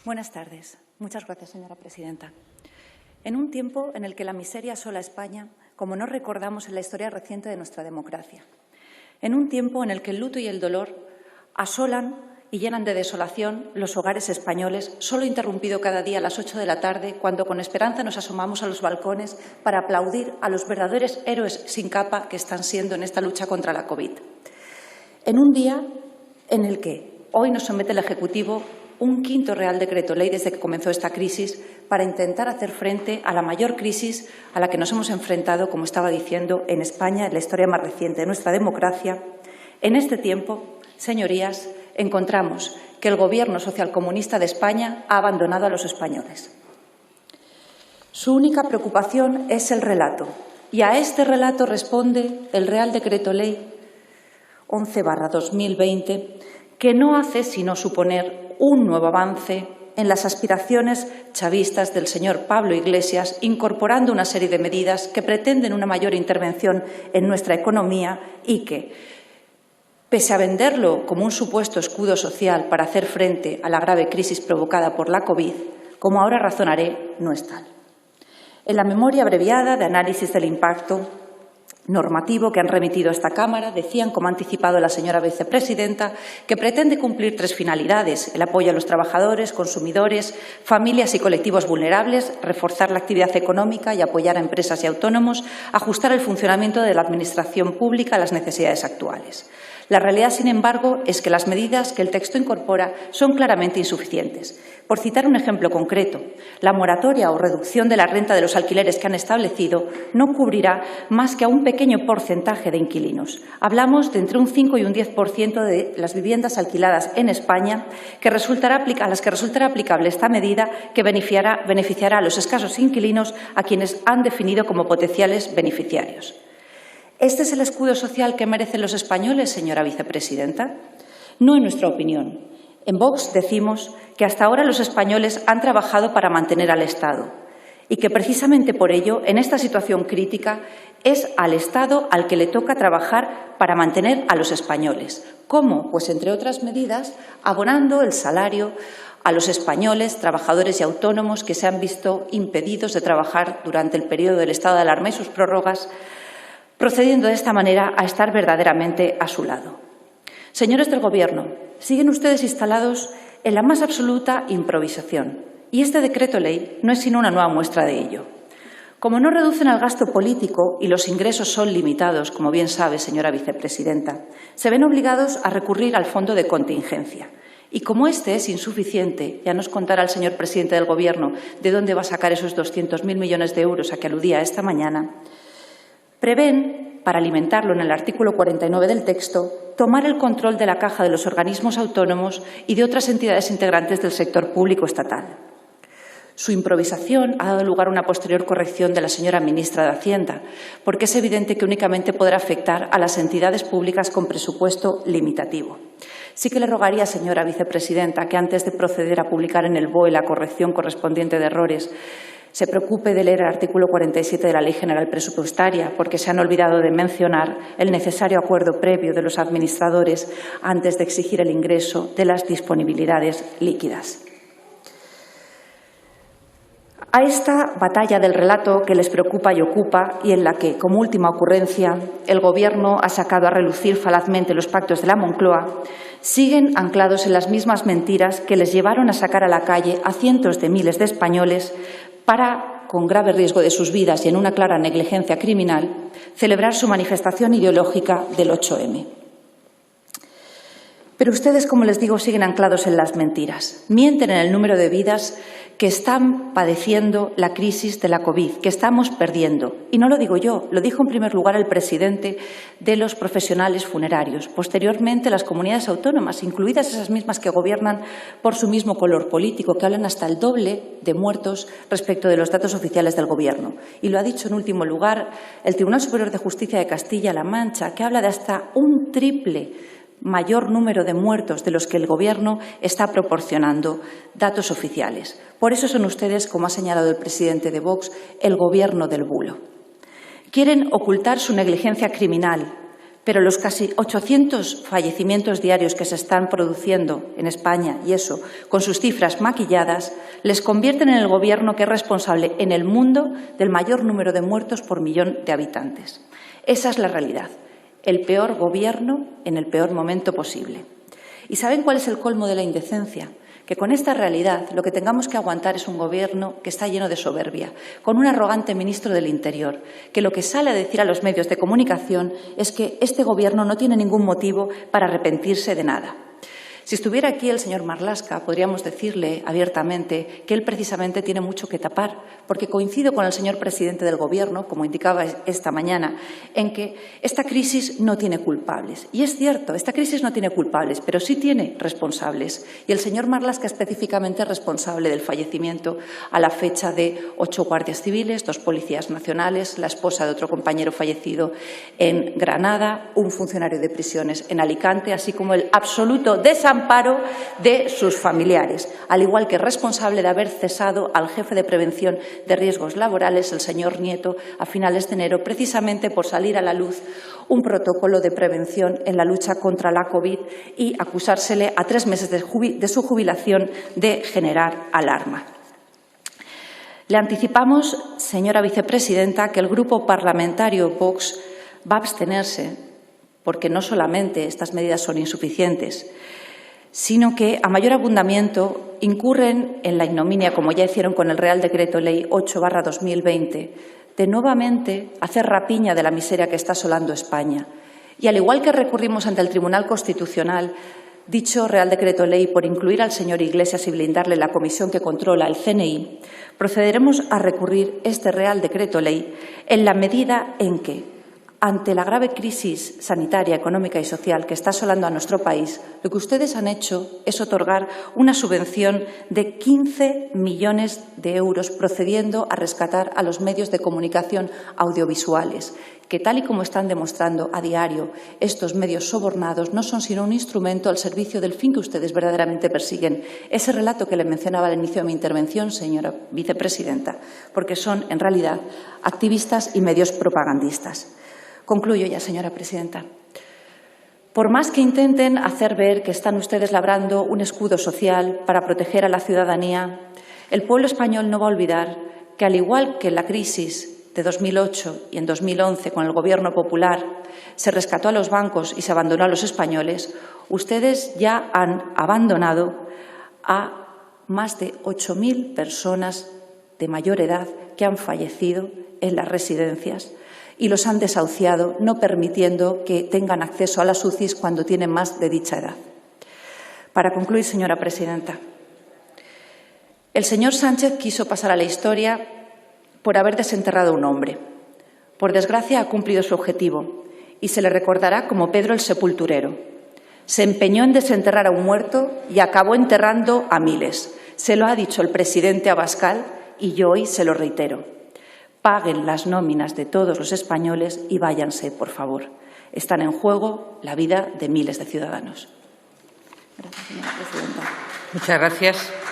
Buenas tardes. Muchas gracias, señora presidenta. En un tiempo en el que la miseria asola a España, como no recordamos en la historia reciente de nuestra democracia. En un tiempo en el que el luto y el dolor asolan y llenan de desolación los hogares españoles, solo interrumpido cada día a las 8 de la tarde, cuando con esperanza nos asomamos a los balcones para aplaudir a los verdaderos héroes sin capa que están siendo en esta lucha contra la COVID. En un día en el que hoy nos somete el Ejecutivo un quinto Real Decreto Ley desde que comenzó esta crisis para intentar hacer frente a la mayor crisis a la que nos hemos enfrentado, como estaba diciendo, en España, en la historia más reciente de nuestra democracia. En este tiempo, señorías, encontramos que el Gobierno socialcomunista de España ha abandonado a los españoles. Su única preocupación es el relato, y a este relato responde el Real Decreto Ley 11/2020, que no hace sino suponer un nuevo avance en las aspiraciones chavistas del señor Pablo Iglesias, incorporando una serie de medidas que pretenden una mayor intervención en nuestra economía y que, pese a venderlo como un supuesto escudo social para hacer frente a la grave crisis provocada por la COVID, como ahora razonaré, no es tal. En la memoria abreviada de análisis del impacto normativo que han remitido a esta Cámara, decían, como ha anticipado la señora vicepresidenta, que pretende cumplir tres finalidades: el apoyo a los trabajadores, consumidores, familias y colectivos vulnerables, reforzar la actividad económica y apoyar a empresas y autónomos, ajustar el funcionamiento de la Administración pública a las necesidades actuales. La realidad, sin embargo, es que las medidas que el texto incorpora son claramente insuficientes. Por citar un ejemplo concreto, la moratoria o reducción de la renta de los alquileres que han establecido no cubrirá más que a un pequeño porcentaje de inquilinos. Hablamos de entre un 5 y un 10% de las viviendas alquiladas en España a las que resultará aplicable esta medida, que beneficiará a los escasos inquilinos a quienes han definido como potenciales beneficiarios. ¿Este es el escudo social que merecen los españoles, señora vicepresidenta? No, en nuestra opinión. En Vox decimos que hasta ahora los españoles han trabajado para mantener al Estado y que precisamente por ello, en esta situación crítica, es al Estado al que le toca trabajar para mantener a los españoles. ¿Cómo? Pues, entre otras medidas, abonando el salario a los españoles, trabajadores y autónomos que se han visto impedidos de trabajar durante el periodo del estado de alarma y sus prórrogas, procediendo de esta manera a estar verdaderamente a su lado. Señores del Gobierno, siguen ustedes instalados en la más absoluta improvisación, y este decreto ley no es sino una nueva muestra de ello. Como no reducen el gasto político y los ingresos son limitados, como bien sabe, señora vicepresidenta, se ven obligados a recurrir al fondo de contingencia. Y como este es insuficiente, ya nos contará el señor presidente del Gobierno de dónde va a sacar esos 200.000 millones de euros a que aludía esta mañana, prevén, para alimentarlo en el artículo 49 del texto, tomar el control de la caja de los organismos autónomos y de otras entidades integrantes del sector público estatal. Su improvisación ha dado lugar a una posterior corrección de la señora ministra de Hacienda, porque es evidente que únicamente podrá afectar a las entidades públicas con presupuesto limitativo. Sí que le rogaría, señora vicepresidenta, que antes de proceder a publicar en el BOE la corrección correspondiente de errores, se preocupe de leer el artículo 47 de la Ley General Presupuestaria, porque se han olvidado de mencionar el necesario acuerdo previo de los administradores antes de exigir el ingreso de las disponibilidades líquidas. A esta batalla del relato que les preocupa y ocupa, y en la que, como última ocurrencia, el Gobierno ha sacado a relucir falazmente los pactos de la Moncloa, siguen anclados en las mismas mentiras que les llevaron a sacar a la calle a cientos de miles de españoles para, con grave riesgo de sus vidas y en una clara negligencia criminal, celebrar su manifestación ideológica del 8M. Pero ustedes, como les digo, siguen anclados en las mentiras. Mienten en el número de vidas que están padeciendo la crisis de la COVID, que estamos perdiendo. Y no lo digo yo, lo dijo en primer lugar el presidente de los profesionales funerarios. Posteriormente, las comunidades autónomas, incluidas esas mismas que gobiernan por su mismo color político, que hablan hasta el doble de muertos respecto de los datos oficiales del Gobierno. Y lo ha dicho en último lugar el Tribunal Superior de Justicia de Castilla-La Mancha, que habla de hasta un triple mayor número de muertos de los que el Gobierno está proporcionando datos oficiales. Por eso son ustedes, como ha señalado el presidente de Vox, el Gobierno del bulo. Quieren ocultar su negligencia criminal, Pero los casi 800 fallecimientos diarios que se están produciendo en España, y eso con sus cifras maquilladas, les convierten en el Gobierno que es responsable en el mundo del mayor número de muertos por millón de habitantes. Esa es la realidad. El peor Gobierno en el peor momento posible. ¿Y saben cuál es el colmo de la indecencia? Que con esta realidad lo que tengamos que aguantar es un Gobierno que está lleno de soberbia, con un arrogante ministro del Interior, que lo que sale a decir a los medios de comunicación es que este Gobierno no tiene ningún motivo para arrepentirse de nada. Si estuviera aquí el señor Marlaska, podríamos decirle abiertamente que él precisamente tiene mucho que tapar, porque coincido con el señor presidente del Gobierno, como indicaba esta mañana, en que esta crisis no tiene culpables. Y es cierto, esta crisis no tiene culpables, pero sí tiene responsables. Y el señor Marlaska específicamente es responsable del fallecimiento a la fecha de 8 guardias civiles, 2 policías nacionales, la esposa de otro compañero fallecido en Granada, un funcionario de prisiones en Alicante, así como el absoluto desamparo de sus familiares, al igual que responsable de haber cesado al jefe de prevención de riesgos laborales, el señor Nieto, a finales de enero, precisamente por salir a la luz un protocolo de prevención en la lucha contra la COVID y acusársele a 3 meses de su jubilación de generar alarma. Le anticipamos, señora vicepresidenta, que el Grupo Parlamentario Vox va a abstenerse, porque no solamente estas medidas son insuficientes, sino que, a mayor abundamiento, incurren en la ignominia, como ya hicieron con el Real Decreto Ley 8/2020, de nuevamente hacer rapiña de la miseria que está asolando España. Y, al igual que recurrimos ante el Tribunal Constitucional dicho Real Decreto Ley por incluir al señor Iglesias y blindarle la comisión que controla el CNI, procederemos a recurrir este Real Decreto Ley en la medida en que, ante la grave crisis sanitaria, económica y social que está asolando a nuestro país, lo que ustedes han hecho es otorgar una subvención de 15 millones de euros procediendo a rescatar a los medios de comunicación audiovisuales, que tal y como están demostrando a diario, estos medios sobornados no son sino un instrumento al servicio del fin que ustedes verdaderamente persiguen. Ese relato que le mencionaba al inicio de mi intervención, señora vicepresidenta, porque son, en realidad, activistas y medios propagandistas. Concluyo ya, señora presidenta. Por más que intenten hacer ver que están ustedes labrando un escudo social para proteger a la ciudadanía, el pueblo español no va a olvidar que, al igual que en la crisis de 2008 y en 2011 con el Gobierno popular se rescató a los bancos y se abandonó a los españoles, ustedes ya han abandonado a más de 8.000 personas de mayor edad que han fallecido en las residencias y los han desahuciado, no permitiendo que tengan acceso a las UCIs cuando tienen más de dicha edad. Para concluir, señora presidenta, el señor Sánchez quiso pasar a la historia por haber desenterrado a un hombre. Por desgracia, ha cumplido su objetivo y se le recordará como Pedro el Sepulturero. Se empeñó en desenterrar a un muerto y acabó enterrando a miles. Se lo ha dicho el presidente Abascal y yo hoy se lo reitero. Paguen las nóminas de todos los españoles y váyanse, por favor. Están en juego la vida de miles de ciudadanos. Gracias, señora presidenta. Muchas gracias.